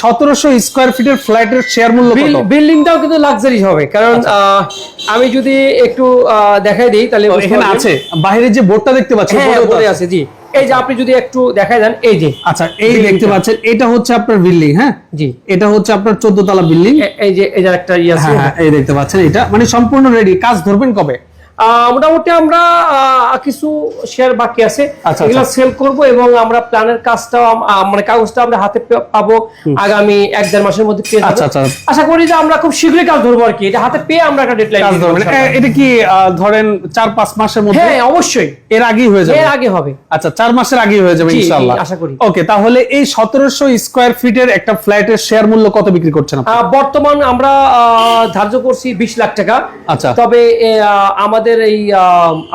1700 square ফিটের ফ্ল্যাটের share মূল্য কত? বিল্ডিংটাও কিন্তু লাক্সারি হবে, কারণ আমি যদি একটু দেখাই দিই তাহলে এখানে আছে বাইরে যে বোর্ডটা দেখতে পাচ্ছেন, বোর্ডে আছে। জি, এই যে আপনি যদি একটু দেখাই দেন, এই যে আচ্ছা এই দেখতে পাচ্ছেন, এটা হচ্ছে আপনার বিল্ডিং। হ্যাঁ জি, এটা হচ্ছে আপনার 14 তলা বিল্ডিং। এই যে একটা আছে, হ্যাঁ এই দেখতে পাচ্ছেন, এটা মানে সম্পূর্ণ রেডি। কাজ ধরবেন কবে? মোটামুটি আমরা কিছু শেয়ার বাকি আছে, এগুলো সেল করব এবং আমরা প্ল্যানের কাজটাও মানে কাগজটা আমরা হাতে পাবো আগামী 1-1.5 মাসের মধ্যে পেয়ে যাবো। আশা করি যে আমরা খুব শীঘ্রই কাজ ধরবো আর কি, এটা হাতে পেয়ে আমরা একটা ডেডলাইন কাজ ধরব। এটা কি ধরেন 4-5 মাসের মধ্যে? হ্যাঁ অবশ্যই এর আগেই হয়ে যাবে, এর আগে হবে। আচ্ছা 4 মাসের আগেই হয়ে যাবে ইনশাআল্লাহ, আশা করি। ওকে, তাহলে এই 1700 স্কয়ার ফিটের একটা ফ্ল্যাটের শেয়ার মূল্য কত বিক্রি করছেন আপনি? বর্তমান আমরা ধার্য করছি 20 লাখ টাকা। আচ্ছা, তবে আমাদের এই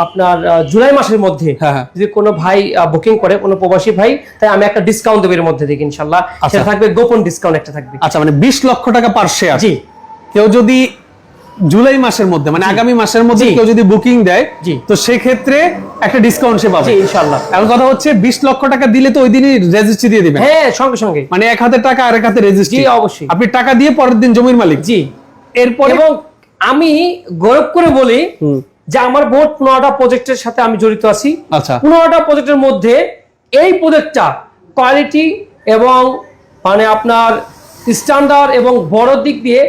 আপনার জুলাই মাসের মধ্যে যদি কোনো ভাই বুকিং করে, কোনো প্রবাসী ভাই, তাই আমি একটা ডিসকাউন্ট দেব এর মধ্যে দেখি ইনশাআল্লাহ। সেটা থাকবে গোপন ডিসকাউন্ট একটা থাকবে। আচ্ছা, মানে 20 লক্ষ টাকা পার শেয়ার। জি, কেউ যদি জুলাই মাসের মধ্যে মানে আগামী মাসের মধ্যে কেউ যদি বুকিং দেয়, তো সেই ক্ষেত্রে একটা ডিসকাউন্ট সে পাবে ইনশাআল্লাহ। এখন কথা হচ্ছে 20 লক্ষ টাকা দিলে তো ওই দিনই রেজিস্ট্রি দিয়ে দিবেন। হ্যাঁ, সঙ্গে সঙ্গে, মানে এক হাতে টাকা আর এক হাতে রেজিস্ট্রি। জি অবশ্যই, আপনি টাকা দিয়ে পরের দিন জমির মালিক। জি, এরপর এবং আমি গৌরব করে বলি যে আমার মোট 15টা প্রজেক্টের সাথে আমি জড়িত আছি। আচ্ছা, 15টা প্রজেক্টের মধ্যে এই প্রজেক্টটা কোয়ালিটি এবং মানে আপনার স্ট্যান্ডার্ড এবং বড় দিক দিয়ে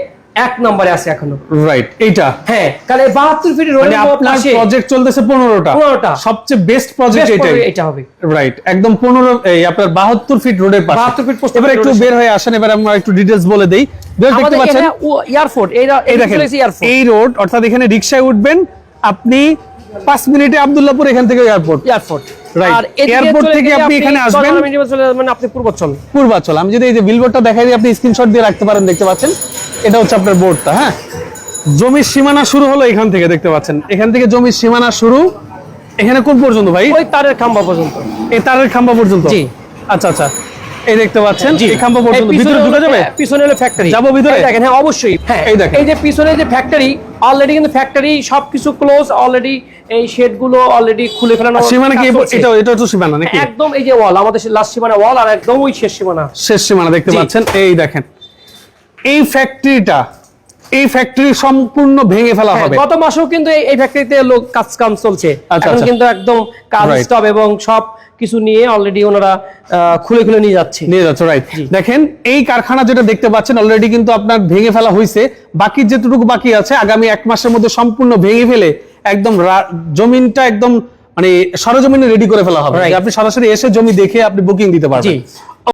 1 নম্বরে আছে এখনো। রাইট, এইটা হ্যাঁ, কারণ 72 ফিট রোডের আপনার প্রজেক্ট চলতেছে 15টা সবচেয়ে বেস্ট প্রজেক্ট এটা হবে। রাইট, একদম 15 এই আপনার 72 ফিট রোডের পাশে। 72 ফিট পোস্ট। এবার একটু বের হয়ে আসেন, এবার আমরা একটু ডিটেইলস বলে দেই। দেখতে পাচ্ছেন এয়ারপোর্ট, এই রোড, অর্থাৎ এখানে রিকশায় উঠবেন আপনি 5 মিনিটে আব্দুল্লাহপুর, এখান থেকে এয়ারপোর্ট। আর এয়ারপোর্ট থেকে আপনি এখানে আসবেন মানে আপনি পূর্বাচল। আমি যদি এই যে বিলবোর্ডটা দেখাই দিই, আপনি স্ক্রিনশট দিয়ে রাখতে পারেন। দেখতে পাচ্ছেন এটা হচ্ছে আপনার বোর্ডটা। হ্যাঁ, জমির সীমানা শুরু হলো এখান থেকে, দেখতে পাচ্ছেন এখান থেকে জমির সীমানা শুরু। এখানে কোন পর্যন্ত ভাই? ওই তারের খাম্বা পর্যন্ত। এই তারের খাম্বা পর্যন্ত? জি। আচ্ছা আচ্ছা, এই দেখতে পাচ্ছেন এই খাম্বা পর্যন্ত। ভিতরে ঢোকা যাবে? পিছনে হলো ফ্যাক্টরি। যাবো ভিতরে? দেখেন, হ্যাঁ অবশ্যই। হ্যাঁ, এই দেখেন, এই যে পিছনে যে ফ্যাক্টরি, অলরেডি কিন্তু ফ্যাক্টরি সবকিছু ক্লোজ অলরেডি। এই শেড গুলো অলরেডি খুলে ফেলানো। সীমানা কি এটা তো সীমানা নাকি? একদম এই যে ওয়াল, আমাদের লাস্ট সীমানা ওয়াল, আর একদম ওই শেষ সীমানা দেখতে পাচ্ছেন। এই দেখেন এই ফ্যাক্টরিটা, এই ফ্যাক্টরি সম্পূর্ণ ভেঙে ফেলা হবে। গত মাসেও কিন্তু এই ফ্যাক্টরিতে লোক কাজ চলছে, এখন কিন্তু একদম কাজ স্টপ এবং সব কিছু নিয়ে অলরেডি ওনারা খুলে নিয়ে যাচ্ছে। রাইট, দেখেন এই কারখানা যেটা দেখতে পাচ্ছেন অলরেডি কিন্তু আপনার ভেঙে ফেলা হয়েছে। বাকি যেটুকু বাকি আছে আগামী 1 মাসের মধ্যে সম্পূর্ণ ভেঙে ফেলে একদম জমিনটা একদম মানে সরজমিনে রেডি করে ফেলা হবে। আপনি সরাসরি এসে জমি দেখে আপনি বুকিং দিতে পারবেন।